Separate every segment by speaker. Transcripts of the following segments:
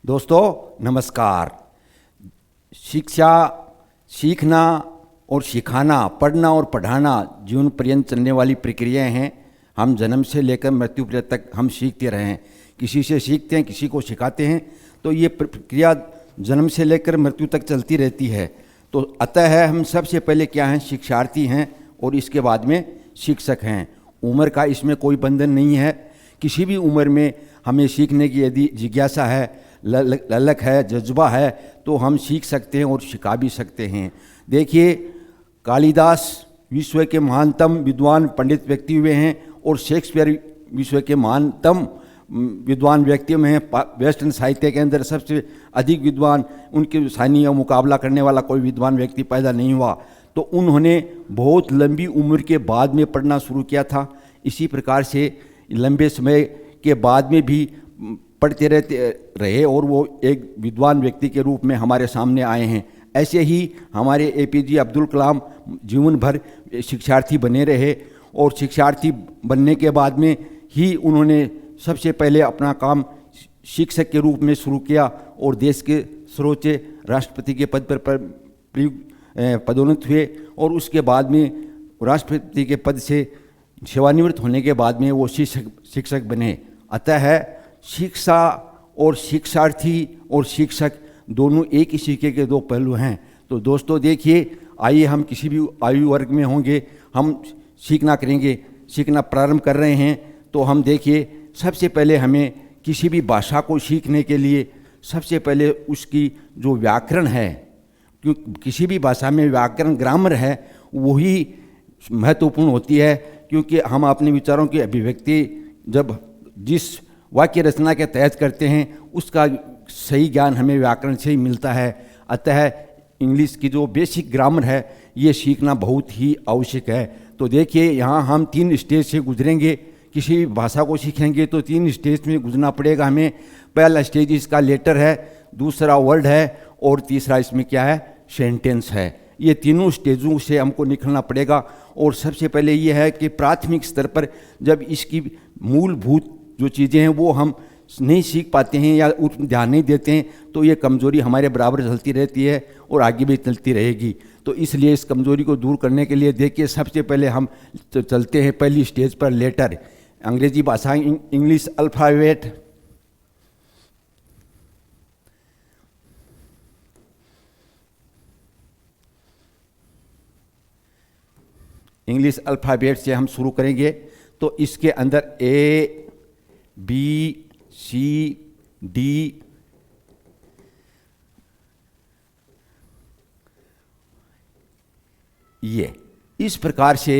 Speaker 1: दोस्तों नमस्कार। शिक्षा, सीखना और सिखाना, पढ़ना और पढ़ाना जीवन पर्यंत चलने वाली प्रक्रियाएं हैं। हम जन्म से लेकर मृत्यु पर्यंत तक हम सीखते रहे हैं। किसी से सीखते हैं, किसी को सिखाते हैं। तो ये प्रक्रिया जन्म से लेकर मृत्यु तक चलती रहती है। तो अतः है हम सबसे पहले क्या हैं, शिक्षार्थी हैं और इसके बाद में शिक्षक हैं। उम्र का इसमें कोई बंधन नहीं है। किसी भी उम्र में हमें सीखने की यदि जिज्ञासा है, ललक है, जज्बा है, तो हम सीख सकते हैं और सिखा भी सकते हैं। देखिए, कालिदास विश्व के महानतम विद्वान पंडित व्यक्ति हुए हैं और शेक्सपियर विश्व के महानतम विद्वान व्यक्ति में हैं। वेस्टर्न साहित्य के अंदर सबसे अधिक विद्वान, उनके सानी या मुकाबला करने वाला कोई विद्वान व्यक्ति पैदा नहीं हुआ। तो उन्होंने बहुत लंबी उम्र के बाद में पढ़ना शुरू किया था। इसी प्रकार से लंबे समय के बाद में भी पढ़ते रहे और वो एक विद्वान व्यक्ति के रूप में हमारे सामने आए हैं। ऐसे ही हमारे एपीजे अब्दुल कलाम जीवन भर शिक्षार्थी बने रहे और शिक्षार्थी बनने के बाद में ही उन्होंने सबसे पहले अपना काम शिक्षक के रूप में शुरू किया और देश के सर्वोच्च राष्ट्रपति के पद पर पदोन्नत हुए और उसके बाद में राष्ट्रपति के पद से सेवानिवृत्त होने के बाद में वो शिक्षक बने। अतः है शिक्षा और शिक्षार्थी और शिक्षक दोनों एक ही सिक्के के दो पहलू हैं। तो दोस्तों देखिए, आइए हम किसी भी आयु वर्ग में होंगे, हम सीखना करेंगे, सीखना प्रारंभ कर रहे हैं। तो हम देखिए, सबसे पहले हमें किसी भी भाषा को सीखने के लिए सबसे पहले उसकी जो व्याकरण है, क्यों किसी भी भाषा में व्याकरण, ग्रामर है, वही महत्वपूर्ण होती है। क्योंकि हम अपने विचारों की अभिव्यक्ति जब जिस वाक्य रचना के तहत करते हैं, उसका सही ज्ञान हमें व्याकरण से ही मिलता है। अतः इंग्लिश की जो बेसिक ग्रामर है, ये सीखना बहुत ही आवश्यक है। तो देखिए, यहाँ हम 3 स्टेज से गुजरेंगे। किसी भी भाषा को सीखेंगे तो 3 स्टेज में गुजरना पड़ेगा हमें। पहला स्टेज इसका लेटर है, दूसरा वर्ड है और तीसरा इसमें क्या है, सेंटेंस है। ये तीनों स्टेजों से हमको निकलना पड़ेगा। और सबसे पहले ये है कि प्राथमिक स्तर पर जब इसकी मूलभूत जो चीज़ें हैं वो हम नहीं सीख पाते हैं या ध्यान नहीं देते हैं, तो ये कमज़ोरी हमारे बराबर चलती रहती है और आगे भी चलती रहेगी। तो इसलिए इस कमज़ोरी को दूर करने के लिए देखिए, सबसे पहले हम चलते हैं पहली स्टेज पर, लेटर। अंग्रेजी भाषा, इंग्लिश अल्फ़ाबेट। इंग्लिश अल्फ़ाबेट से हम शुरू करेंगे। तो इसके अंदर ए, बी, सी, डी, ये इस प्रकार से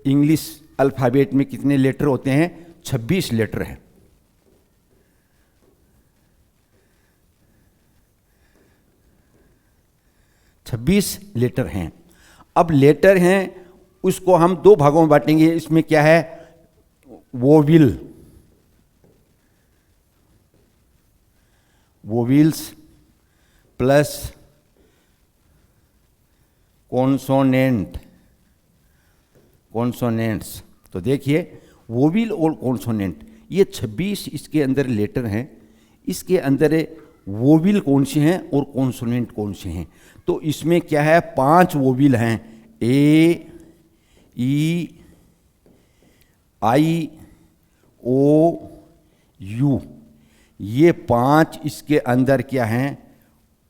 Speaker 1: इंग्लिश अल्फ़ाबेट में कितने लेटर होते हैं, 26 लेटर हैं। छब्बीस लेटर हैं। अब लेटर हैं, उसको हम 2 भागों में बांटेंगे। इसमें क्या है, वोविल, वोविल्स प्लस कॉन्सोनेंट, कॉन्सोनेंट्स। तो देखिए, वोविल और कॉन्सोनेंट, ये 26 इसके अंदर लेटर हैं। इसके अंदर वोविल कौन से हैं और कॉन्सोनेंट कौन से हैं? तो इसमें क्या है, 5 वोविल हैं, ए, ई, आई, ओ, यू। ये 5 इसके अंदर क्या हैं,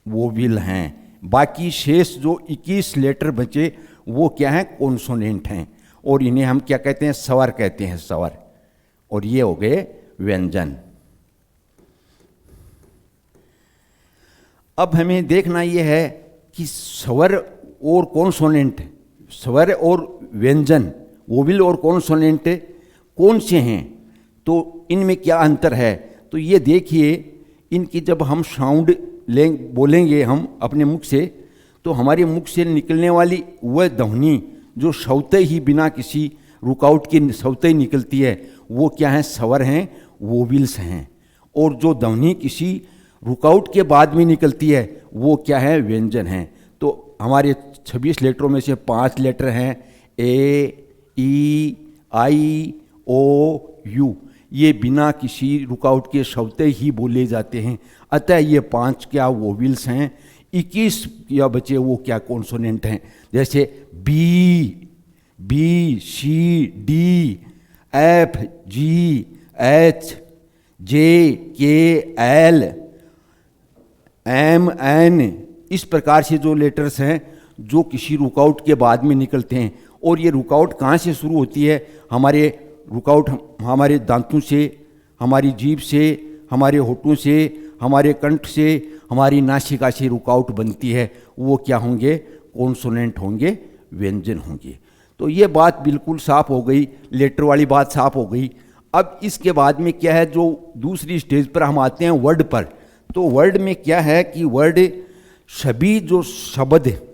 Speaker 1: वोविल हैं। बाकी शेष जो 21 लेटर बचे वो क्या हैं, कॉन्सोनेंट हैं। और इन्हें हम क्या कहते हैं, स्वर कहते हैं, स्वर। और ये हो गए व्यंजन। अब हमें देखना ये है कि स्वर और कॉन्सोनेंट, स्वर और व्यंजन, वोविल और कॉन्सोनेंट कौन से हैं, तो इनमें क्या अंतर है। तो ये देखिए, इनकी जब हम साउंड बोलेंगे हम अपने मुख से, तो हमारे मुख से निकलने वाली वह ध्वनि जो स्वतः ही बिना किसी रुकावट के स्वतः ही निकलती है, वो क्या है, स्वर हैं, वोविल्स हैं। और जो ध्वनि किसी रुकावट के बाद में निकलती है, वो क्या है, व्यंजन हैं। तो हमारे 26 लेटरों में से 5 लेटर हैं, ए, ई, आई, ओ, यू। ये बिना किसी रुकावट के स्वतः ही बोले जाते हैं। अतः ये 5 क्या वोविल्स हैं, 21 या बचे वो क्या कॉन्सोनेंट हैं, जैसे बी, सी, डी, एफ, जी, एच, जे, के, एल, एम, एन, इस प्रकार से जो लेटर्स हैं जो किसी रुकावट के बाद में निकलते हैं। और ये रुकावट कहाँ से शुरू होती है? हमारे दांतों से, हमारी जीभ से, हमारे होठों से, हमारे कंठ से, हमारी नासिका से रुकावट बनती है। वो क्या होंगे? कॉन्सोनेंट होंगे, व्यंजन होंगे। तो ये बात बिल्कुल साफ हो गई, लेटर वाली बात साफ हो गई। अब इसके बाद में क्या है, जो दूसरी स्टेज पर हम आते हैं वर्ड पर। तो वर्ड में क्या है कि वर्ड सभी जो शब्द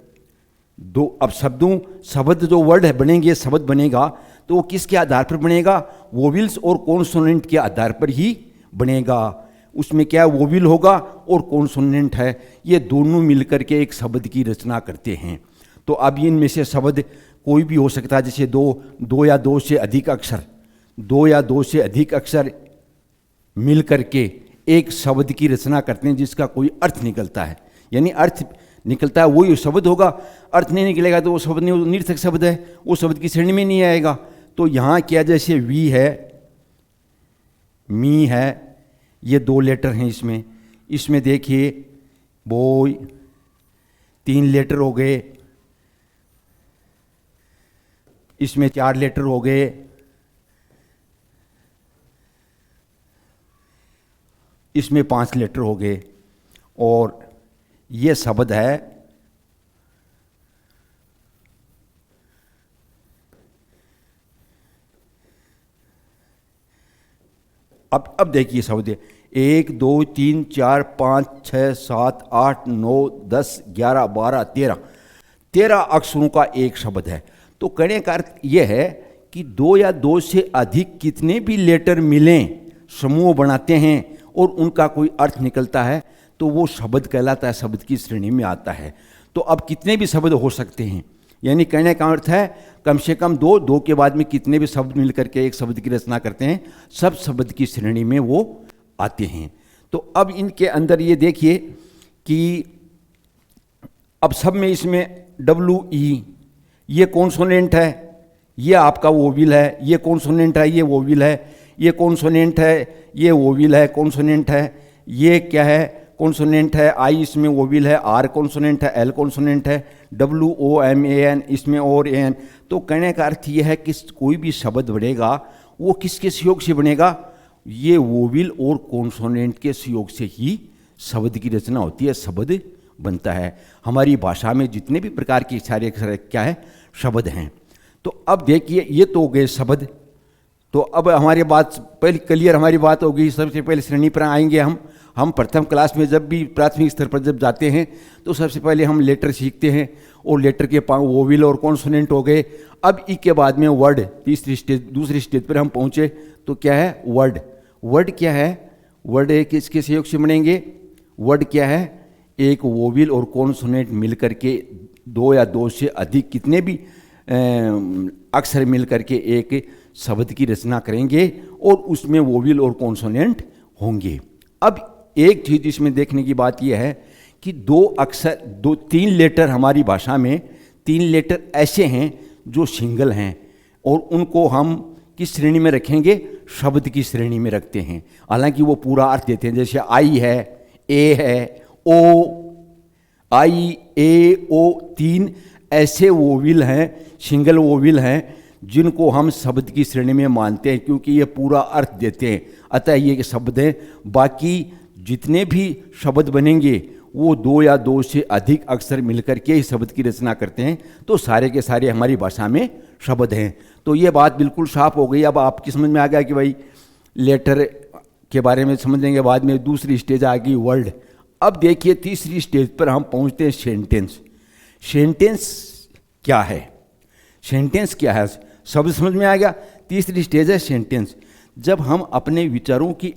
Speaker 1: दो, अब शब्द जो वर्ड है बनेंगे, शब्द बनेगा तो वो किसके आधार पर बनेगा? वोविल्स और कॉन्सोनेंट के आधार पर ही बनेगा। उसमें क्या वोविल होगा और कॉन्सोनेंट है, ये दोनों मिलकर के एक शब्द की रचना करते हैं। तो अब इनमें से शब्द कोई भी हो सकता है, जैसे दो या दो से अधिक अक्षर मिल करके एक शब्द की रचना करते हैं जिसका कोई अर्थ निकलता है। यानी अर्थ निकलता है वही शब्द होगा, अर्थ नहीं निकलेगा तो वो शब्द नहीं, निर्थक शब्द है, वो शब्द की श्रेणी में नहीं आएगा। तो यहाँ क्या, जैसे वी है, मी है, ये 2 लेटर हैं इसमें देखिए बॉय 3 लेटर हो गए, इसमें 4 लेटर हो गए, इसमें 5 लेटर हो गए। और ये शब्द है अब देखिए शब्द 1 2 3 4 5 6 7 8 9 10 11 12 13 अक्षरों का एक शब्द है। तो कहने का अर्थ यह है कि 2 या 2 से अधिक कितने भी लेटर मिलें, समूह बनाते हैं और उनका कोई अर्थ निकलता है तो वो शब्द कहलाता है, शब्द की श्रेणी में आता है। तो अब कितने भी शब्द हो सकते हैं, यानी कहने का अर्थ है कम से कम 2 के बाद में कितने भी शब्द मिलकर के एक शब्द की रचना करते हैं, सब शब्द की श्रेणी में वो आते हैं। तो अब इनके अंदर ये देखिए कि अब सब में इसमें WE ये कॉन्सोनेंट है, ये आपका वोविल है, ये कॉन्सोनेंट है, ये वोविल है, ये कॉन्सोनेंट है, ये वोविल है, कॉन्सोनेंट है, ये क्या है कॉन्सोनेंट है, आई इसमें वोविल है, आर कॉन्सोनेंट है, एल कॉन्सोनेंट है, WOMAN इसमें और AN। तो कहने का अर्थ ये है कि कोई भी शब्द बनेगा वो किसके सहयोग से बनेगा? ये वोविल और कॉन्सोनेंट के सहयोग से ही शब्द की रचना होती है, शब्द बनता है। हमारी भाषा में जितने भी प्रकार के सारे अक्षर क्या है, शब्द हैं। तो अब देखिए ये तो हो गए शब्द। तो अब हमारी बात पहले क्लियर हमारी बात होगी। सबसे पहले श्रेणी पर आएंगे हम प्रथम क्लास में जब भी प्राथमिक स्तर पर जब जाते हैं तो सबसे पहले हम लेटर सीखते हैं और लेटर के वोविल और कॉन्सोनेंट हो गए। अब ई के बाद में वर्ड, दूसरी स्टेज पर हम पहुँचे तो क्या है वर्ड क्या है? वर्ड किसके सहयोग से बनेंगे? वर्ड क्या है? एक वोविल और कॉन्सोनेंट मिलकर के 2 या 2 से अधिक कितने भी अक्षर मिलकर के एक शब्द की रचना करेंगे और उसमें वोविल और कॉन्सोनेंट होंगे। अब एक चीज़ इसमें देखने की बात यह है कि 3 लेटर हमारी भाषा में 3 लेटर ऐसे हैं जो सिंगल हैं और उनको हम किस श्रेणी में रखेंगे? शब्द की श्रेणी में रखते हैं। हालांकि वो पूरा अर्थ देते हैं, जैसे आई है, ए है, ओ, आई, ए, ओ 3 ऐसे वोविल हैं, सिंगल वोविल हैं जिनको हम शब्द की श्रेणी में मानते हैं क्योंकि ये पूरा अर्थ देते हैं। अतः ये शब्द हैं। बाकी जितने भी शब्द बनेंगे वो 2 या 2 से अधिक अक्षर मिलकर के ही शब्द की रचना करते हैं। तो सारे के सारे हमारी भाषा में शब्द हैं। तो ये बात बिल्कुल साफ हो गई। अब आपकी समझ में आ गया कि भाई लेटर के बारे में समझ लेंगे, बाद में दूसरी स्टेज आ गई वर्ड। अब देखिए तीसरी स्टेज पर हम पहुंचते हैं सेंटेंस। सेंटेंस क्या है? सेंटेंस क्या है शब्द समझ में आ गया। तीसरी स्टेज है सेंटेंस। जब अपने विचारों की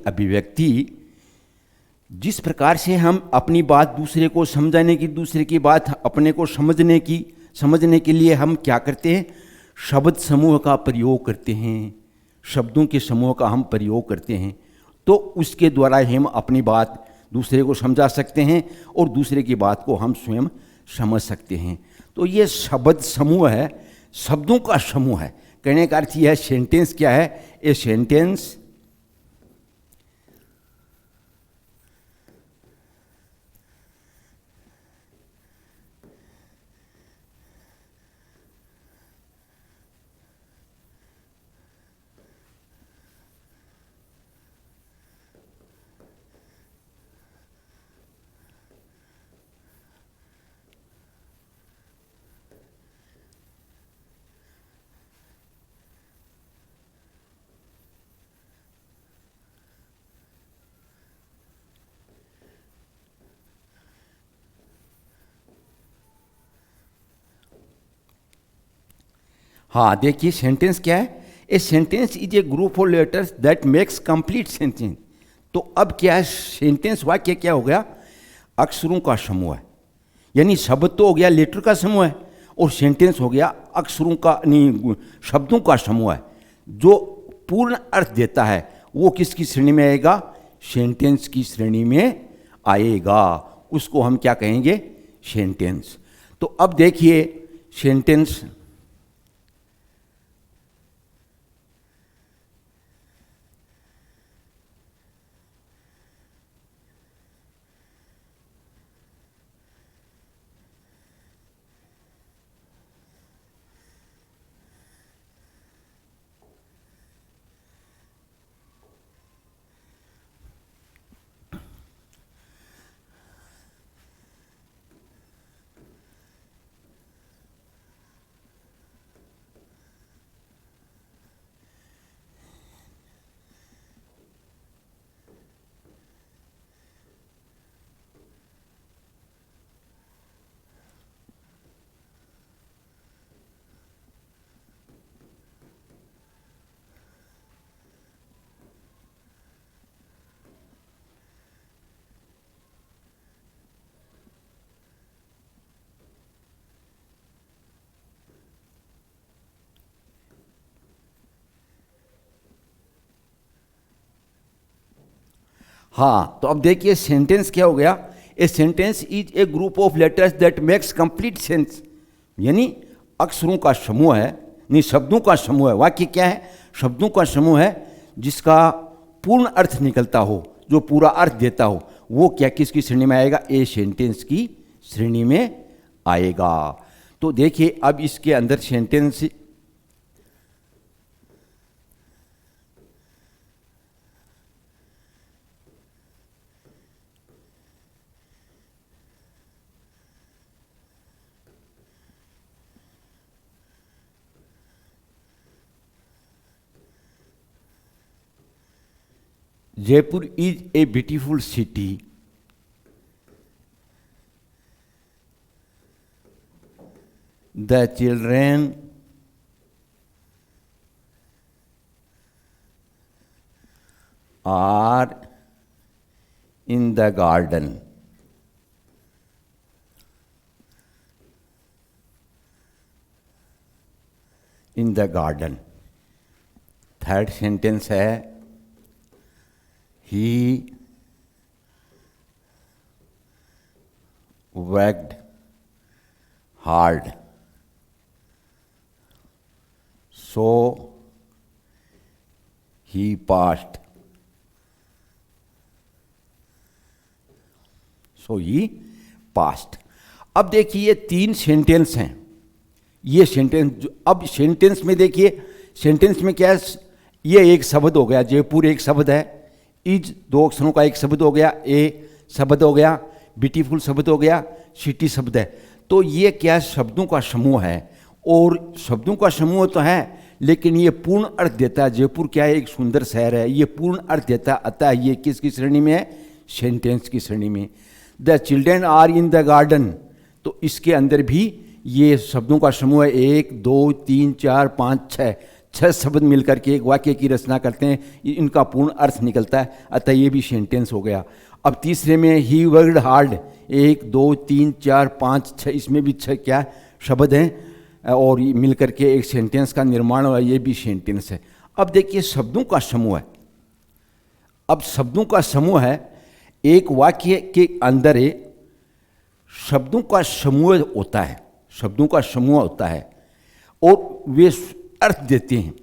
Speaker 1: अभिव्यक्ति जिस प्रकार से हम अपनी बात दूसरे को समझाने की, दूसरे की बात अपने को समझने के लिए हम क्या करते हैं? शब्द समूह का प्रयोग करते हैं, शब्दों के समूह का हम प्रयोग करते हैं, तो उसके द्वारा हम अपनी बात दूसरे को समझा सकते हैं और दूसरे की बात को हम स्वयं समझ सकते हैं। तो ये शब्द समूह है, शब्दों का समूह है। कहने का अर्थ यह है, सेंटेंस क्या है? ए सेंटेंस हाँ, देखिए सेंटेंस क्या है? A sentence is a group of letters that makes complete sentence. तो अब क्या है? सेंटेंस वाक्य क्या हो गया? अक्षरों का समूह है। यानी शब्द तो हो गया लेटर का समूह है, और सेंटेंस हो गया अक्षरों का नहीं, शब्दों का समूह है। जो पूर्ण अर्थ देता है वो किसकी श्रेणी में आएगा? सेंटेंस की श्रेणी में आएगा। उसको हम क्या कहेंगे? सेंटेंस। तो अब देखिए सेंटेंस हाँ, तो अब देखिए सेंटेंस क्या हो गया? A sentence is a group of letters that makes complete sense. यानी अक्षरों का समूह है, नहीं शब्दों का समूह है। वाक्य क्या है? शब्दों का समूह है जिसका पूर्ण अर्थ निकलता हो, जो पूरा अर्थ देता हो। वो क्या किसकी श्रेणी में आएगा? ए सेंटेंस की श्रेणी में आएगा। तो देखिए अब इसके अंदर sentence Jaipur is a beautiful city. The children are in the garden. In the garden. Third sentence है he worked hard, so he passed. So he passed. अब देखिए तीन सेंटेंस हैं। ये सेंटेंस, अब सेंटेंस में देखिए, सेंटेंस में क्या है? ये एक शब्द हो गया, जयपुर एक शब्द है, इज दो अक्षरों का एक शब्द हो गया, ए शब्द हो गया, ब्यूटीफुल शब्द हो गया, सिटी शब्द है। तो ये क्या शब्दों का समूह है, और शब्दों का समूह तो है लेकिन ये पूर्ण अर्थ देता है। जयपुर क्या है? एक सुंदर शहर है, ये पूर्ण अर्थ देता है। अतः ये किसकी श्रेणी में है? सेंटेंस की श्रेणी में। The children are in the garden, तो इसके अंदर भी ये शब्दों का समूह है। 1 2 3 4 5 6 शब्द मिलकर के एक वाक्य की रचना करते हैं, इनका पूर्ण अर्थ निकलता है। अतः ये भी सेंटेंस हो गया। अब तीसरे में ही वर्कड हार्ड, 1 2 3 4 5 6, इसमें भी 6 क्या शब्द हैं? और ये मिल करके एक सेंटेंस का निर्माण हुआ, ये भी सेंटेंस है। अब देखिए शब्दों का समूह है। अब शब्दों का समूह है, एक वाक्य के अंदर शब्दों का समूह होता है, शब्दों का समूह होता है और वे अर्थ देते हैं,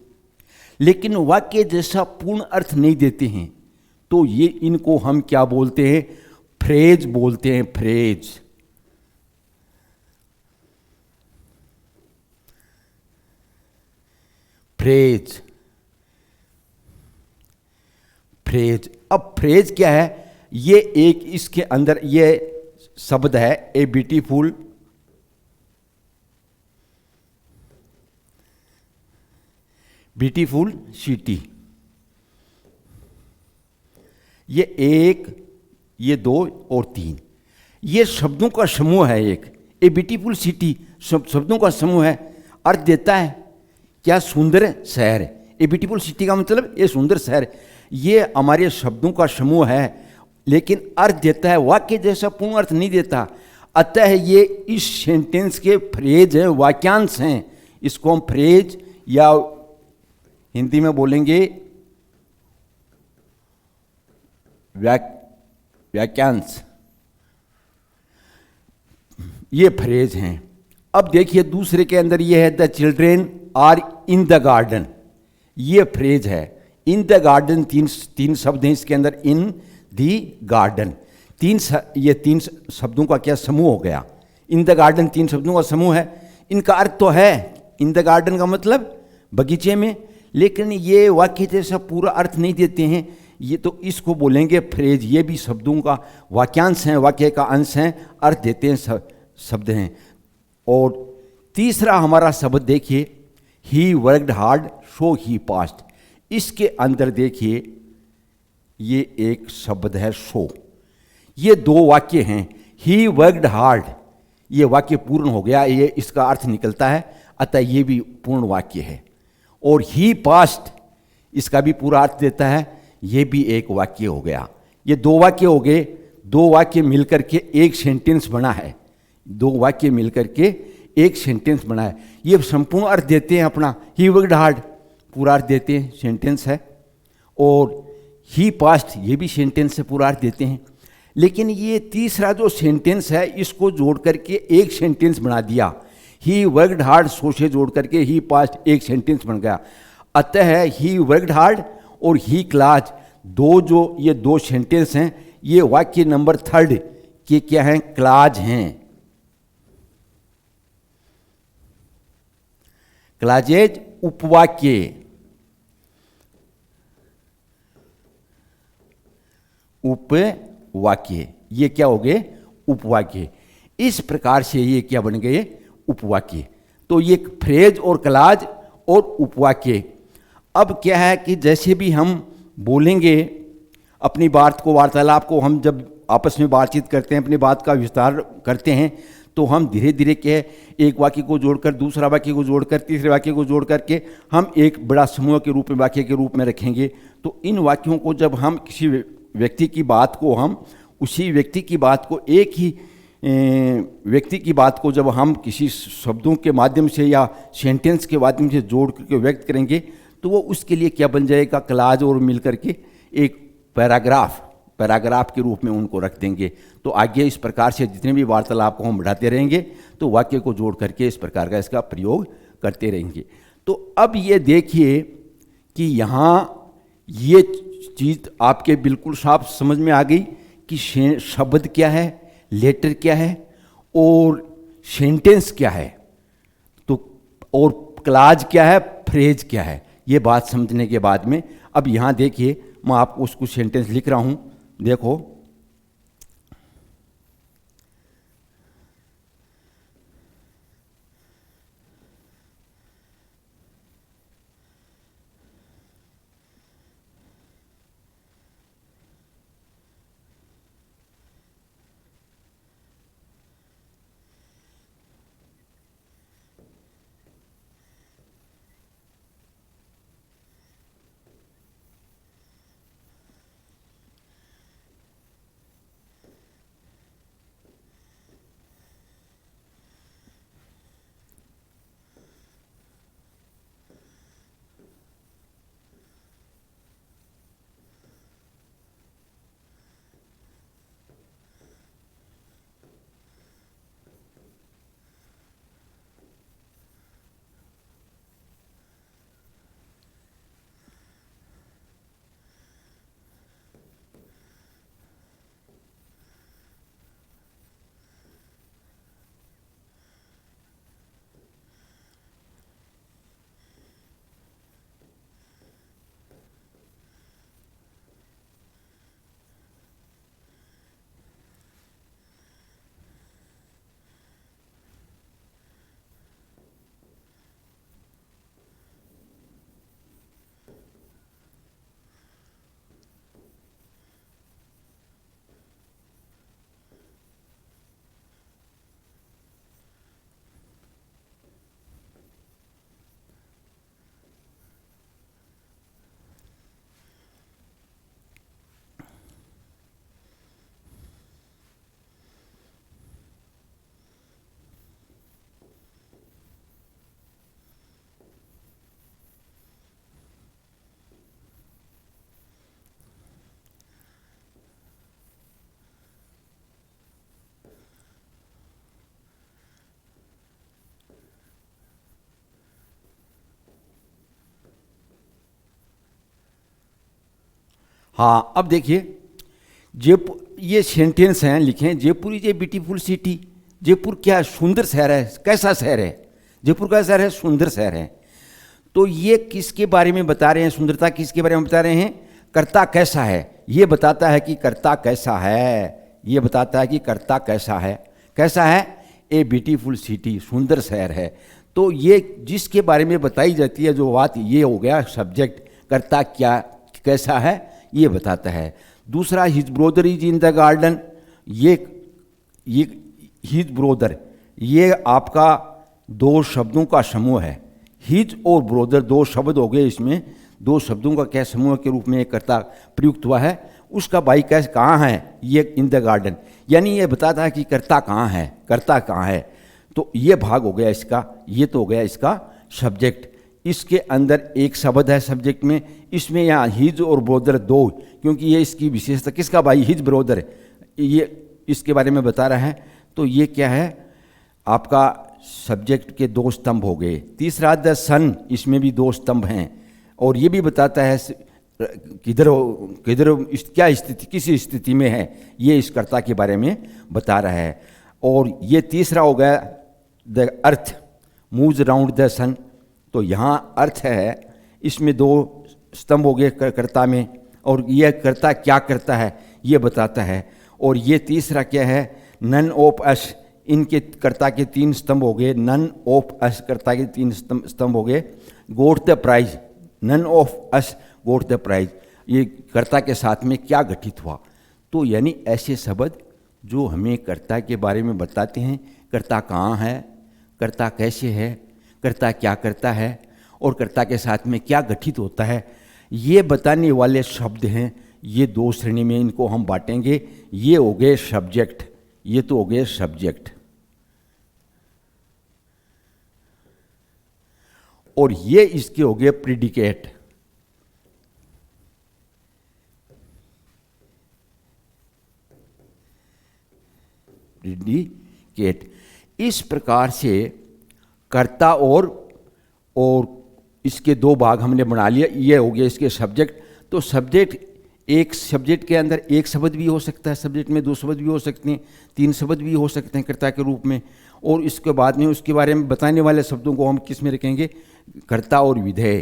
Speaker 1: लेकिन वाक्य जैसा पूर्ण अर्थ नहीं देते हैं। तो ये इनको हम क्या बोलते हैं? फ्रेज बोलते हैं, फ्रेज। Phrase, phrase. अब फ्रेज क्या है? ये एक इसके अंदर ये शब्द है, ए ब्यूटीफुल, ब्यूटीफुल सिटी। ये एक, ये दो और तीन, ये शब्दों का समूह है। एक ए ब्यूटीफुल सिटी शब्दों का समूह है, अर्थ देता है क्या? सुंदर शहर। ए ब्यूटीफुल सिटी का मतलब ये सुंदर शहर। ये हमारे शब्दों का समूह है, लेकिन अर्थ देता है, वाक्य जैसा पूर्ण अर्थ नहीं देता। अतः ये इस सेंटेंस के फ्रेज हैं, वाक्यांश हैं। इसको हम फ्रेज या हिंदी में बोलेंगे वाक्यांश, ये फ्रेज हैं। अब देखिए दूसरे के अंदर ये है, the children are in the garden. ये फ्रेज है, इन द गार्डन। तीन शब्द हैं इसके अंदर, इन दी गार्डन। ये तीन शब्दों का क्या समूह हो गया? इन द गार्डन तीन शब्दों का समूह है। इनका अर्थ तो है, इन द गार्डन का मतलब बगीचे में, लेकिन ये वाक्य जैसा पूरा अर्थ नहीं देते हैं। ये तो इसको बोलेंगे फ्रेज। ये भी शब्दों का वाक्यांश हैं, वाक्य का अंश हैं, अर्थ देते हैं, शब्द हैं। और तीसरा हमारा शब्द देखिए, he worked hard so he past. इसके अंदर देखिए ये एक शब्द है सो। ये दो वाक्य हैं, ही वर्कड हार्ड, ये वाक्य पूर्ण हो गया, ये इसका अर्थ निकलता है, अतः ये भी पूर्ण वाक्य है। और ही पास्ट, इसका भी पूरा अर्थ देता है, ये भी एक वाक्य हो गया। ये दो वाक्य हो गए, दो वाक्य मिलकर के एक सेंटेंस बना है। दो वाक्य मिलकर के एक सेंटेंस बना है। ये संपूर्ण अर्थ देते हैं अपना, ही वर्कड हार्ड पूरा अर्थ देते हैं, सेंटेंस है। और ही पास्ट, ये भी सेंटेंस से पूरा अर्थ देते हैं। लेकिन ये तीसरा जो सेंटेंस है, इसको जोड़ करके एक सेंटेंस बना दिया। ही वर्कड हार्ड सो से जोड़ करके ही पास्ट एक सेंटेंस बन गया। अतः ही वर्कड हार्ड और ही क्लाज, ये दो सेंटेंस हैं, ये वाक्य नंबर 3 के क्या हैं? क्लाज हैं। क्लाजेज उपवाक्य, उपवाक्य, ये क्या हो गए? उपवाक्य। इस प्रकार से ये क्या बन गए? उपवाक्य। तो ये फ्रेज और क्लाज और उपवाक्य। अब क्या है कि जैसे भी हम बोलेंगे अपनी बात को, वार्तालाप को, हम जब आपस में बातचीत करते हैं, अपनी बात का विस्तार करते हैं, तो हम धीरे धीरे क्या, एक वाक्य को जोड़कर दूसरा वाक्य को जोड़कर तीसरे वाक्य को जोड़ करके हम एक बड़ा समूह के रूप में, वाक्य के रूप में रखेंगे। तो इन वाक्यों को जब हम किसी व्यक्ति की बात को, हम उसी व्यक्ति की बात को, एक ही व्यक्ति की बात को जब हम किसी शब्दों के माध्यम से या सेंटेंस के माध्यम से जोड़ करके व्यक्त करेंगे, तो वो उसके लिए क्या बन जाएगा? क्लाज और मिल करके एक पैराग्राफ के रूप में उनको रख देंगे। तो आगे इस प्रकार से जितने भी वार्तालाप को हम बढ़ाते रहेंगे, तो वाक्य को जोड़ करके इस प्रकार का इसका प्रयोग करते रहेंगे। तो अब ये देखिए कि यहाँ ये चीज़ आपके बिल्कुल साफ समझ में आ गई कि शब्द क्या है, लेटर क्या है और सेंटेंस क्या है, तो और क्लाज क्या है, फ्रेज क्या है। ये बात समझने के बाद में अब यहाँ देखिए, मैं आपको कुछ सेंटेंस लिख रहा हूँ, देखो। हाँ, अब देखिए, जयपुर, ये सेंटेंस हैं लिखे हैं, Jaipur is a beautiful city. Jaipur क्या सुंदर शहर है, कैसा शहर है? जयपुर का शहर है, सुंदर शहर है। तो ये किसके बारे में बता रहे हैं? सुंदरता किसके बारे में बता रहे हैं? कर्ता कैसा है, ये बताता है कि कर्ता कैसा है, ये बताता है कि कर्ता कैसा है। कैसा है? ए ब्यूटीफुल सिटी, सुंदर शहर है। तो ये जिसके बारे में बताई जाती है जो बात, ये हो गया सब्जेक्ट। कर्ता क्या कैसा है ये बताता है। दूसरा, his brother is in the garden. ये हिज ब्रोदर, ये आपका दो शब्दों का समूह है। हिज और ब्रोदर दो शब्द हो गए, इसमें दो शब्दों का क्या समूह के रूप में एक कर्ता प्रयुक्त हुआ है। उसका भाई कैसे कहाँ है? ये इन द गार्डन, यानी ये बताता है कि कर्ता कहाँ है, कर्ता कहाँ है। तो ये भाग हो गया इसका, ये तो हो गया इसका सब्जेक्ट। इसके अंदर एक शब्द है सब्जेक्ट में, इसमें यहाँ हिज और ब्रोदर दो, क्योंकि ये इसकी विशेषता, किसका भाई? हिज ब्रोदर, ये इसके बारे में बता रहा है। तो ये क्या है? आपका सब्जेक्ट के दो स्तंभ हो गए। तीसरा, द सन, इसमें भी दो स्तंभ हैं, और ये भी बताता है किधर किधर क्या स्थिति, किस स्थिति में है, ये इस कर्ता के बारे में बता रहा है। और ये तीसरा हो गया, the earth moves around the sun. तो यहाँ अर्थ है, इसमें दो स्तंभ हो गए कर्ता में, और यह कर्ता क्या करता है ये बताता है। और ये तीसरा क्या है? नन ऑफ अस, इनके कर्ता के तीन स्तंभ हो गए। नन ऑफ अस कर्ता के तीन स्तंभ हो गए। Got the prize, none of us got the prize, ये कर्ता के साथ में क्या घटित हुआ। तो यानी ऐसे शब्द जो हमें कर्ता के बारे में बताते हैं, कर्ता कहाँ है, कर्ता कैसे है, कर्ता क्या करता है, और कर्ता के साथ में क्या घटित होता है, ये बताने वाले शब्द हैं। ये दो श्रेणी में इनको हम बांटेंगे। ये हो गए सब्जेक्ट, ये तो हो गए सब्जेक्ट, और ये इसके हो गए प्रीडिकेट। प्रीडिकेट, इस प्रकार से कर्ता और इसके दो भाग हमने बना लिया। ये हो गया इसके सब्जेक्ट। तो सब्जेक्ट, एक सब्जेक्ट के अंदर एक शब्द भी हो सकता है, सब्जेक्ट में दो शब्द भी हो सकते हैं, तीन शब्द भी हो सकते हैं कर्ता के रूप में। और इसके बाद में उसके बारे में बताने वाले शब्दों को हम किस में रखेंगे? कर्ता और विधेय,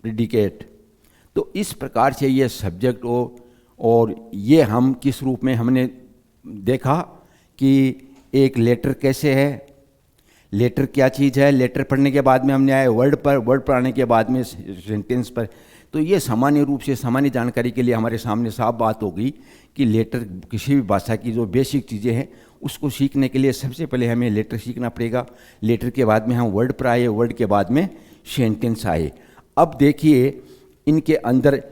Speaker 1: प्रीडिकेट। तो इस प्रकार से ये सब्जेक्ट और ये हम किस रूप में हमने देखा कि एक लेटर कैसे है, लेटर क्या चीज़ है। लेटर पढ़ने के बाद में हमने आए वर्ड पर, वर्ड पढ़ने के बाद में सेंटेंस पर। तो ये सामान्य रूप से, सामान्य जानकारी के लिए हमारे सामने साफ बात हो गई कि लेटर किसी भी भाषा की जो बेसिक चीज़ें हैं उसको सीखने के लिए सबसे पहले हमें लेटर सीखना पड़ेगा। लेटर के बाद में हम वर्ड पर आए, वर्ड के बाद में सेंटेंस आए। अब देखिए इनके अंदर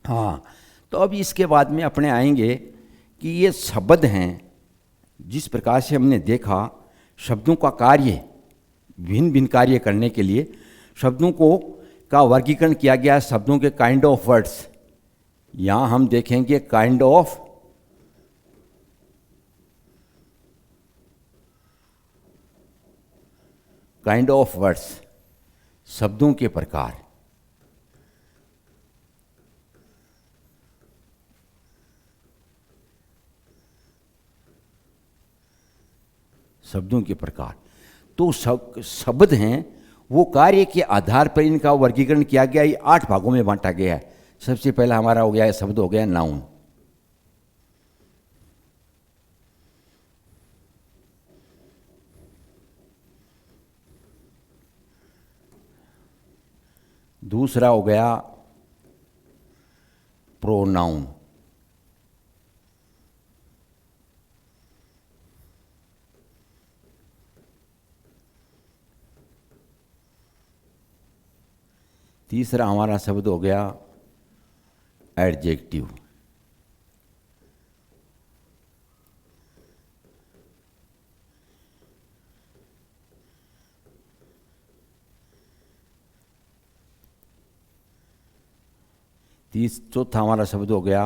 Speaker 1: हाँ, तो अब इसके बाद में अपने आएंगे कि ये शब्द हैं। जिस प्रकार से हमने देखा शब्दों का कार्य, भिन्न भिन्न कार्य करने के लिए शब्दों को का वर्गीकरण किया गया शब्दों के काइंड ऑफ वर्ड्स। यहाँ हम देखेंगे काइंड ऑफ वर्ड्स, शब्दों के प्रकार। शब्दों के प्रकार तो शब्द हैं, वो कार्य के आधार पर इनका वर्गीकरण किया गया। ये 8 भागों में बांटा गया है। सबसे पहला हमारा हो गया शब्द हो गया नाउन। दूसरा हो गया प्रोनाउन। तीसरा हमारा शब्द हो गया एडजेक्टिव। चौथा हमारा शब्द हो गया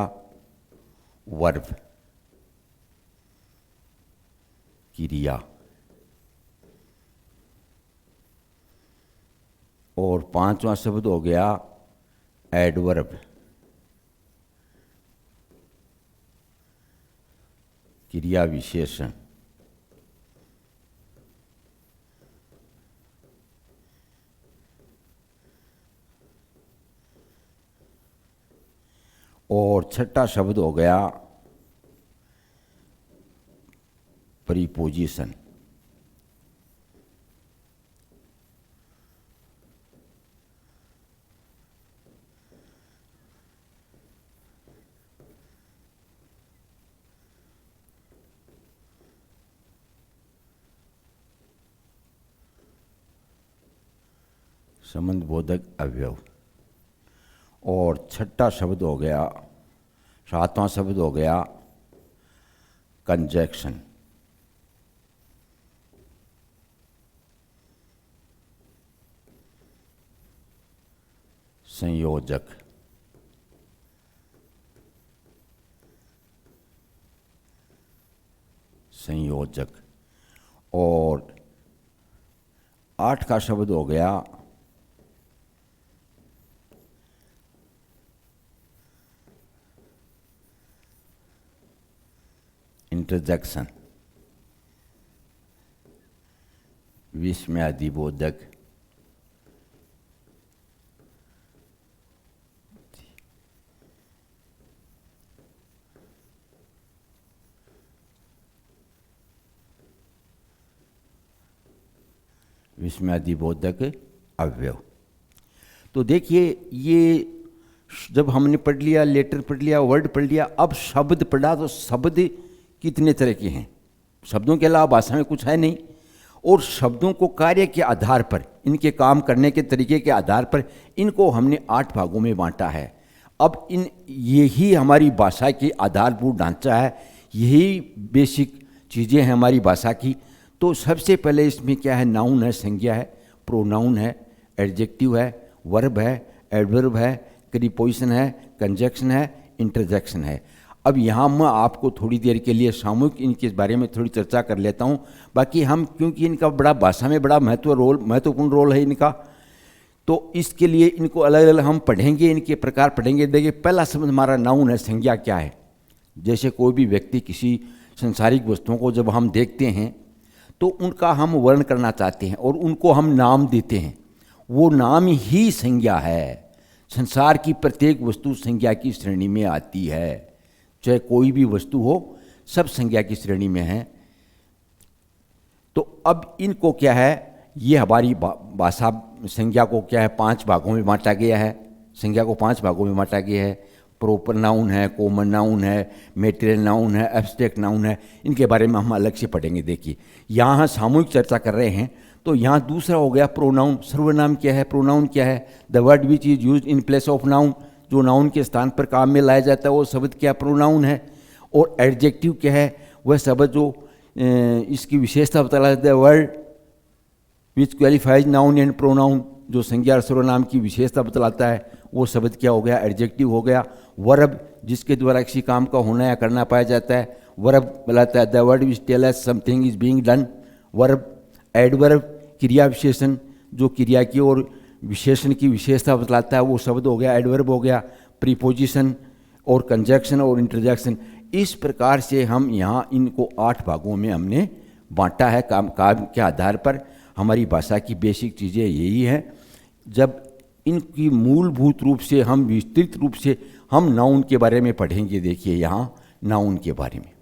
Speaker 1: वर्ब, क्रिया। और पांचवा शब्द हो गया एडवर्ब, क्रिया विशेषण। और छठा शब्द हो गया प्रीपोजिशन। संबंध बोधक अवयव। और छठा शब्द हो गया, सातवां शब्द हो गया कंजक्शन, संयोजक। संयोजक। और आठ का शब्द हो गया इंटरजेक्शन, विस्मयादिबोधक। विस्मयादिबोधक अवयव। तो देखिए, ये जब हमने पढ़ लिया, लेटर पढ़ लिया, वर्ड पढ़ लिया, अब शब्द पढ़ा। तो शब्द कितने तरह के हैं? शब्दों के अलावा भाषा में कुछ है नहीं। और शब्दों को कार्य के आधार पर, इनके काम करने के तरीके के आधार पर इनको हमने 8 भागों में बांटा है। अब यही हमारी भाषा की आधारभूत ढांचा है, यही बेसिक चीज़ें हैं हमारी भाषा की। तो सबसे पहले इसमें क्या है? नाउन है, संज्ञा है, प्रोनाउन है, एडजेक्टिव है, वर्ब है, एडवर्ब है, प्रीपोजिशन है, कंजक्शन है, इंटरजेक्शन है। अब यहाँ मैं आपको थोड़ी देर के लिए सामूहिक इनके बारे में थोड़ी चर्चा कर लेता हूँ। बाकी हम, क्योंकि इनका बड़ा भाषा में बड़ा महत्वपूर्ण रोल है इनका, तो इसके लिए इनको अलग अलग हम पढ़ेंगे, इनके प्रकार पढ़ेंगे। देखिए, पहला शब्द हमारा नाउन है। संज्ञा क्या है? जैसे कोई भी व्यक्ति, किसी संसारिक वस्तुओं को जब हम देखते हैं तो उनका हम वर्ण करना चाहते हैं और उनको हम नाम देते हैं, वो नाम ही संज्ञा है। संसार की प्रत्येक वस्तु संज्ञा की श्रेणी में आती है। चाहे कोई भी वस्तु हो, सब संज्ञा की श्रेणी में है। तो अब इनको क्या है, ये हमारी भाषा संज्ञा को क्या है, 5 भागों में बांटा गया है। संज्ञा को 5 भागों में बांटा गया है। प्रॉपर नाउन है, कॉमन नाउन है, मेटेरियल नाउन है, एब्स्ट्रैक्ट नाउन है। इनके बारे में हम अलग से पढ़ेंगे। देखिए, यहाँ सामूहिक चर्चा कर रहे हैं, तो यहाँ दूसरा हो गया प्रोनाउन। सर्वनाम क्या है? प्रोनाउन क्या है? The word which is used in place of noun, जो नाउन के स्थान पर काम में लाया जाता है वो शब्द क्या? प्रोनाउन है। और एडजेक्टिव क्या है? वह शब्द जो इसकी विशेषता बताता है। Word which qualifies noun and pronoun, जो संज्ञा और सर्वनाम की विशेषता बतलाता है, वो शब्द क्या हो गया? एडजेक्टिव हो गया। वर्ब, जिसके द्वारा किसी काम का होना या करना पाया जाता है, वर्ब बताता है। The word which tell us something is being done, verb. Adverb, क्रिया विशेषण, जो क्रिया की और विशेषण की विशेषता बतलाता है, वो शब्द हो गया, एडवर्ब हो गया। प्रीपोजिशन और कंजक्शन और इंटरजेक्शन। इस प्रकार से हम यहाँ इनको 8 भागों में हमने बांटा है। काम के आधार पर हमारी भाषा की बेसिक चीज़ें यही हैं। जब इनकी मूलभूत रूप से हम विस्तृत रूप से हम नाउन के बारे में पढ़ेंगे। देखिए, यहाँ नाउन के बारे में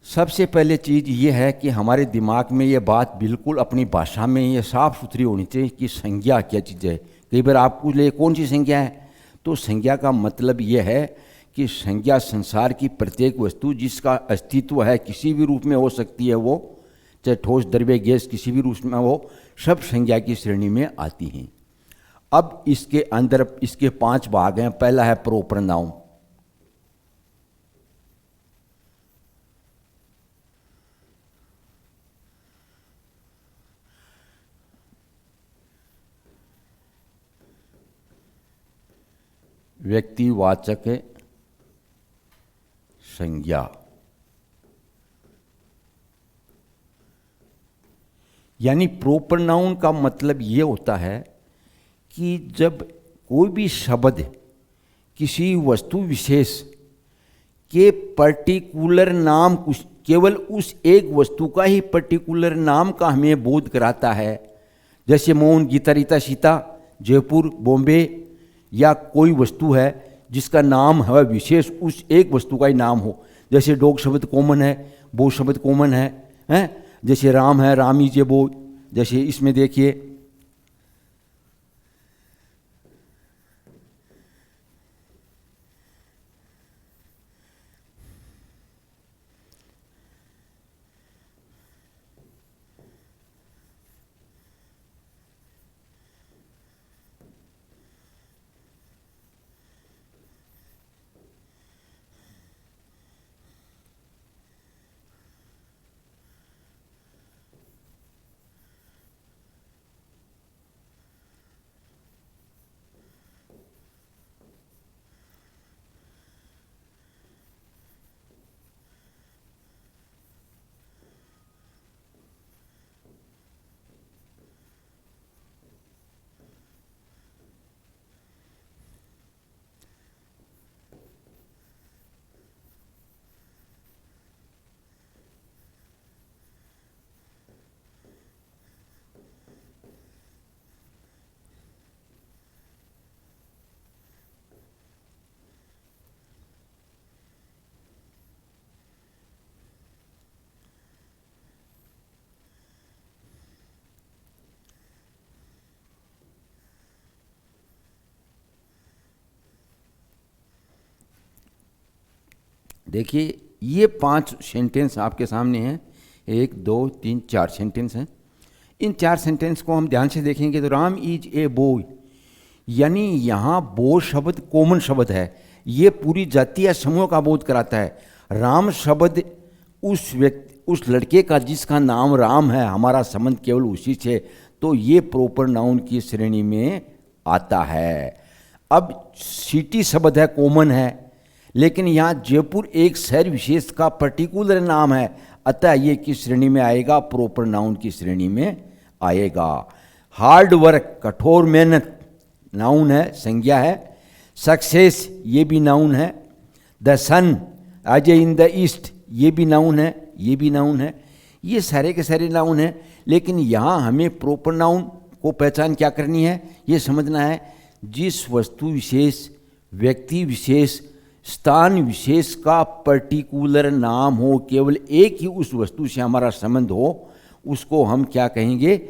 Speaker 1: सबसे पहले चीज़ ये है कि हमारे दिमाग में ये बात बिल्कुल अपनी भाषा में ये साफ सुथरी होनी चाहिए कि संज्ञा क्या चीज़ है। कई बार आप पूछ ले कौन सी संज्ञा है, तो संज्ञा का मतलब ये है कि संज्ञा संसार की प्रत्येक वस्तु जिसका अस्तित्व है, किसी भी रूप में हो सकती है, वो चाहे ठोस, द्रव्य, गैस, किसी भी रूप में हो, सब संज्ञा की श्रेणी में आती हैं। अब इसके अंदर इसके 5 भाग हैं। पहला है प्रॉपर नाउन। व्यक्तिवाचक संज्ञा। यानी प्रोपर नाउन का मतलब ये होता है कि जब कोई भी शब्द किसी वस्तु विशेष के पर्टिकुलर नाम, कुछ केवल उस एक वस्तु का ही पर्टिकुलर नाम का हमें बोध कराता है, जैसे मोहन, गीता, रीता, सीता, जयपुर, बॉम्बे, या कोई वस्तु है जिसका नाम है विशेष, उस एक वस्तु का ही नाम हो। जैसे डॉग शब्द कॉमन है, बो शब्द कॉमन है, हैं? जैसे राम है, राम इज ए बो। जैसे इसमें देखिए देखिए ये 5 सेंटेंस आपके सामने हैं। 1 2 3 4 सेंटेंस हैं। इन 4 सेंटेंस को हम ध्यान से देखेंगे तो राम इज ए बॉय, यानी यहाँ बो शब्द कॉमन शब्द है, ये पूरी जाति या समूह का बोध कराता है। राम शब्द उस व्यक्ति, उस लड़के का जिसका नाम राम है, हमारा संबंध केवल उसी से, तो ये प्रॉपर नाउन की श्रेणी में आता है। अब सिटी शब्द है, कॉमन है, लेकिन यहाँ जयपुर एक शहर विशेष का पर्टिकुलर नाम है, अतः ये किस श्रेणी में आएगा? प्रॉपर नाउन की श्रेणी में आएगा। हार्ड वर्क, कठोर मेहनत, नाउन है, संज्ञा है। सक्सेस, ये भी नाउन है। The sun as in the east, ये भी नाउन है, ये भी नाउन है। ये सारे के सारे नाउन हैं, लेकिन यहाँ हमें प्रॉपर नाउन को पहचान क्या करनी है, ये समझना है जिस वस्तु विशेष, व्यक्ति विशेष, स्थान विशेष का पर्टिकुलर नाम हो, केवल एक ही उस वस्तु से हमारा संबंध हो, उसको हम क्या कहेंगे?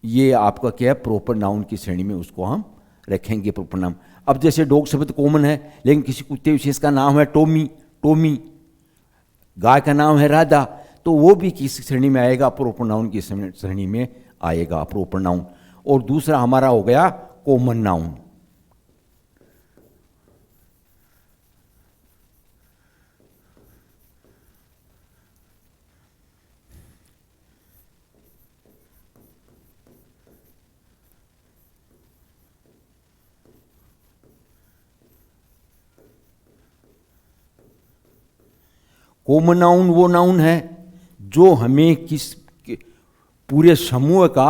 Speaker 1: ये आपका क्या है? प्रॉपर नाउन की श्रेणी में उसको हम रखेंगे, प्रॉपर नाउन। अब जैसे डॉग शब्द कॉमन है, लेकिन किसी कुत्ते विशेष का नाम है टॉमी, टॉमी, गाय का नाम है राधा, तो वो भी किस श्रेणी में आएगा? प्रॉपर नाउन की श्रेणी में आएगा, प्रॉपर नाउन। और दूसरा हमारा हो गया कॉमन नाउन। कॉमन नाउन वो नाउन है जो हमें पूरे समूह का,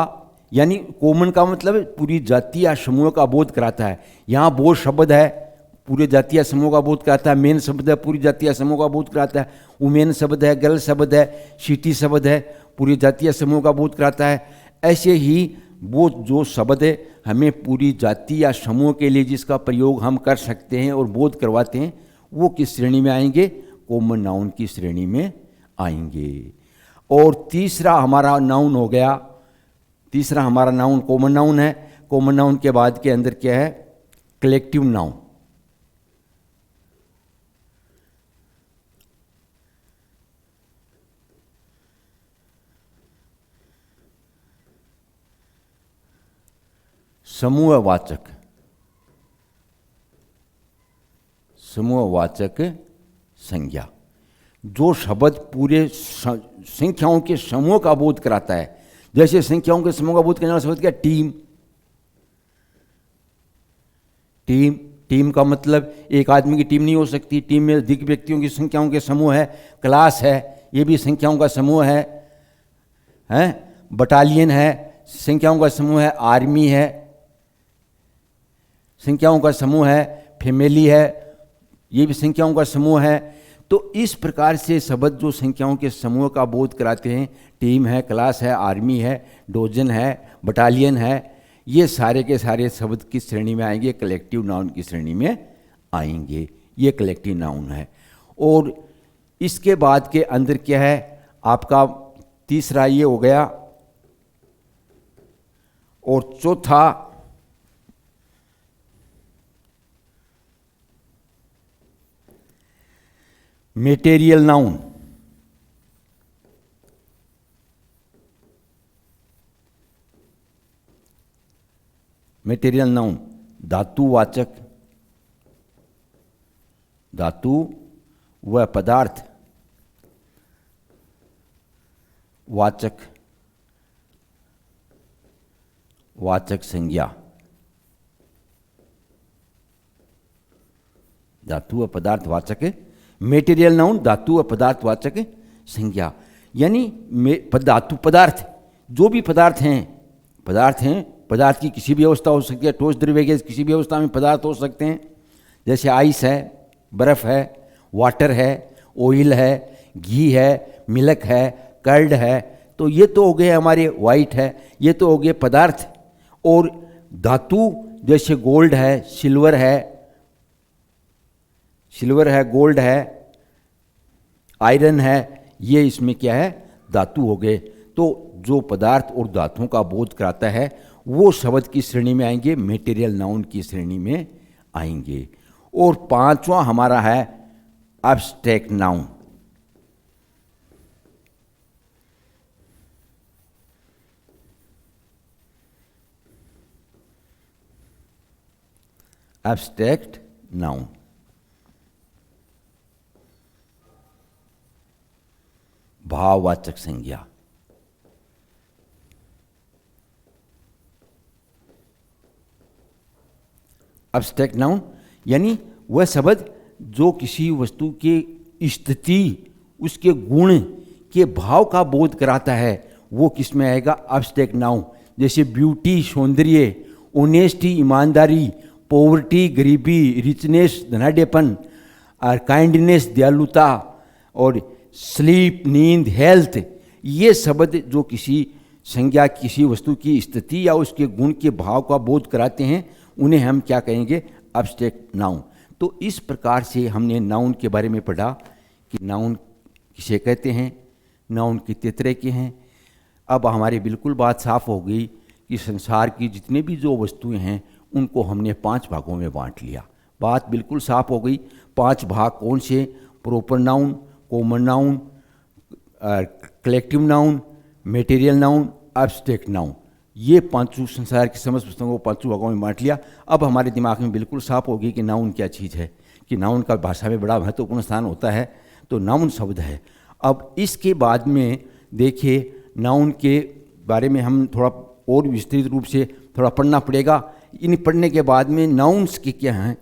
Speaker 1: यानी कॉमन का मतलब पूरी जाति या समूह का बोध कराता है। यहाँ वो शब्द है, पूरे जाति या समूह का बोध कराता है। मेन शब्द है, पूरी जाति या समूह का बोध कराता है। वुमेन शब्द है, गर्ल शब्द है, सिटी शब्द है, पूरी जाति या समूह का बोध कराता है। ऐसे ही वो जो शब्द है हमें पूरी जाति या समूह के लिए जिसका प्रयोग हम कर सकते हैं और बोध करवाते हैं, वो किस श्रेणी में आएंगे? कॉमन नाउन की श्रेणी में आएंगे। और तीसरा हमारा नाउन हो गया, तीसरा हमारा नाउन कॉमन नाउन है। कॉमन नाउन के बाद के अंदर क्या है? Collective noun. समूहवाचक, समूहवाचक संज्ञा, जो शब्द पूरे संख्याओं के समूह का बोध कराता है। जैसे संख्याओं के समूह का बोध करने वाला शब्द क्या? टीम, टीम, टीम का मतलब एक आदमी की टीम नहीं हो सकती, टीम में अधिक व्यक्तियों की संख्याओं के समूह है। क्लास है, ये भी संख्याओं का समूह है। बटालियन है, संख्याओं का समूह है। आर्मी है, संख्याओं का समूह है। फैमिली है, ये भी संख्याओं का समूह है। तो इस प्रकार से शब्द जो संख्याओं के समूह का बोध कराते हैं, टीम है, क्लास है, आर्मी है, डोजन है, बटालियन है, ये सारे के सारे शब्द किस श्रेणी में आएंगे? कलेक्टिव नाउन की श्रेणी में आएंगे। ये कलेक्टिव नाउन है। और इसके बाद के अंदर क्या है आपका? तीसरा ये हो गया। और चौथा मेटेरियल नाउन। मेटेरियल नाउन धातुवाचक, धातु व पदार्थ वाचक, वाचक संज्ञा। धातु व पदार्थ वाचक मेटेरियल नाउन, धातु व पदार्थ वाचक संज्ञा। यानी धातु पदार्थ, जो भी पदार्थ हैं, पदार्थ की किसी भी अवस्था हो सकती है। ठोस द्रव्य के किसी भी अवस्था में पदार्थ हो सकते हैं, जैसे आइस है, बर्फ है, वाटर है, ऑयल है, घी है, मिल्क है, कर्ड है। तो ये तो हो गए हमारे, वाइट है, ये तो हो गए पदार्थ। और धातु जैसे गोल्ड है, सिल्वर है, गोल्ड है, आयरन है, ये इसमें क्या है? धातु हो गए। तो जो पदार्थ और धातुओं का बोध कराता है वो शब्द की श्रेणी में आएंगे, मेटेरियल नाउन की श्रेणी में आएंगे। और पांचवा हमारा है एब्स्ट्रैक्ट नाउन। एब्स्ट्रैक्ट नाउन भाववाचक संज्ञा। एब्स्ट्रैक्ट नाउन यानी वह शब्द जो किसी वस्तु के स्थिति, उसके गुण के भाव का बोध कराता है, वो किस में आएगा? Abstract noun. जैसे ब्यूटी सौंदर्य, ऑनेस्टी ईमानदारी, पॉवर्टी गरीबी, रिचनेस धनाढ्यपन, और काइंडनेस दयालुता, और स्लीप नींद, हेल्थ, ये शब्द जो किसी संज्ञा, किसी वस्तु की स्थिति या उसके गुण के भाव का बोध कराते हैं, उन्हें हम क्या कहेंगे? Abstract noun. तो इस प्रकार से हमने नाउन के बारे में पढ़ा कि नाउन किसे कहते हैं, नाउन कितने तरह के हैं। अब हमारी बिल्कुल बात साफ हो गई कि संसार की जितने भी जो वस्तुएं हैं उनको हमने 5 भागों में बांट लिया। बात बिल्कुल साफ हो गई। 5 भाग कौन से? Proper noun, common noun, collective noun, material noun, abstract noun. ये पांचों संसार की समस्त वस्तुओं को 5 भागों में बांट लिया। अब हमारे दिमाग में बिल्कुल साफ होगी कि नाउन क्या चीज़ है, कि नाउन का भाषा में बड़ा महत्वपूर्ण स्थान होता है। तो नाउन शब्द है। अब इसके बाद में देखिए, नाउन के बारे में हम थोड़ा और विस्तृत रूप से थोड़ा पढ़ना पड़ेगा। इन पढ़ने के बाद में नाउन्स के क्या हैं,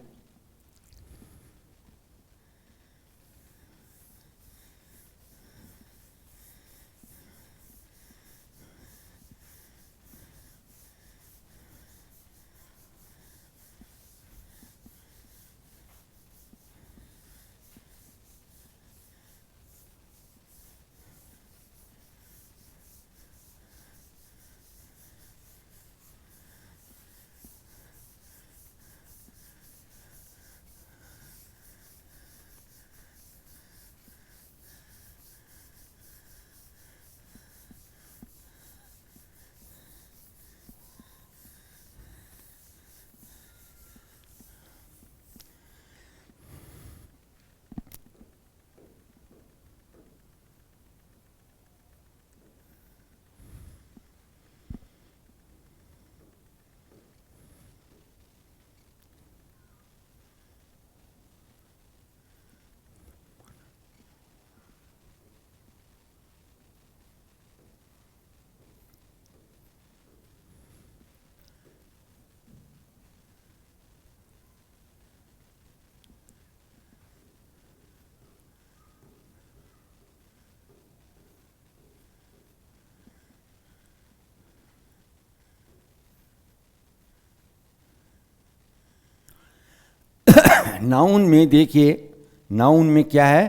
Speaker 1: नाउन में देखिए, नाउन में क्या है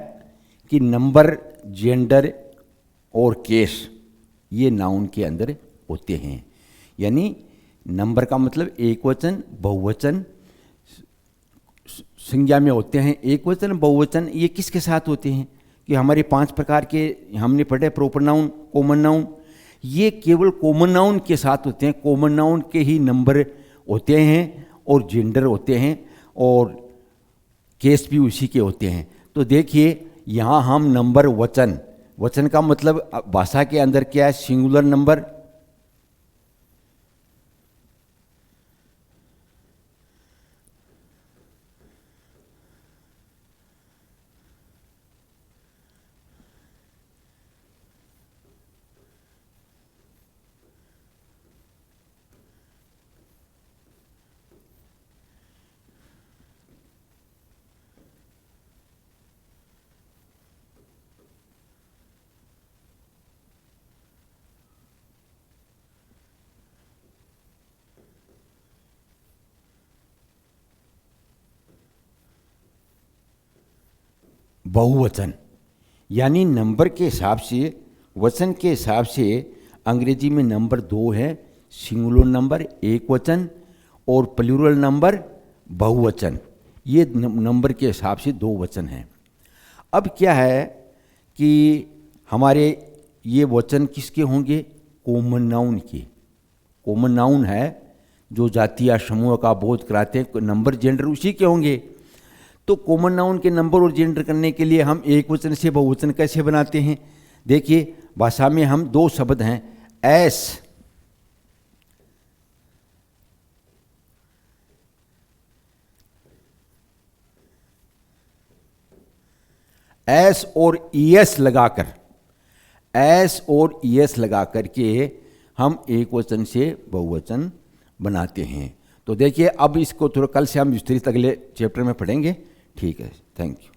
Speaker 1: कि नंबर, जेंडर और केस, ये नाउन के अंदर होते हैं। यानी नंबर का मतलब एक वचन, बहुवचन, संज्ञा में होते हैं एक वचन, बहुवचन। ये किसके साथ होते हैं कि हमारे 5 प्रकार के हमने पढ़े, प्रॉपर नाउन, कॉमन नाउन, ये केवल कॉमन नाउन के साथ होते हैं। कॉमन नाउन के ही नंबर होते हैं और जेंडर होते हैं और केस भी उसी के होते हैं। तो देखिए यहाँ हम नंबर, वचन, वचन का मतलब भाषा के अंदर क्या है, सिंगुलर नंबर, बहुवचन। यानी नंबर के हिसाब से, वचन के हिसाब से अंग्रेजी में नंबर 2 है, सिंगुलर नंबर एक वचन और प्लूरल नंबर बहुवचन। ये नंबर के हिसाब से 2 वचन हैं। अब क्या है कि हमारे ये वचन किसके होंगे, कॉमन नाउन के। कॉमन नाउन है जो जाति या समूह का बोध कराते हैं, नंबर जेंडर उसी के होंगे। तो कॉमन नाउन के नंबर और जेंडर करने के लिए हम एक वचन से बहुवचन कैसे बनाते हैं। देखिए भाषा में हम 2 शब्द हैं, एस, एस और ईएस लगाकर, एस और ईएस लगा करके हम एक वचन से बहुवचन बनाते हैं। तो देखिए अब इसको थोड़ा कल से हम विस्तृत अगले चैप्टर में पढ़ेंगे। ठीक है, थैंक यू।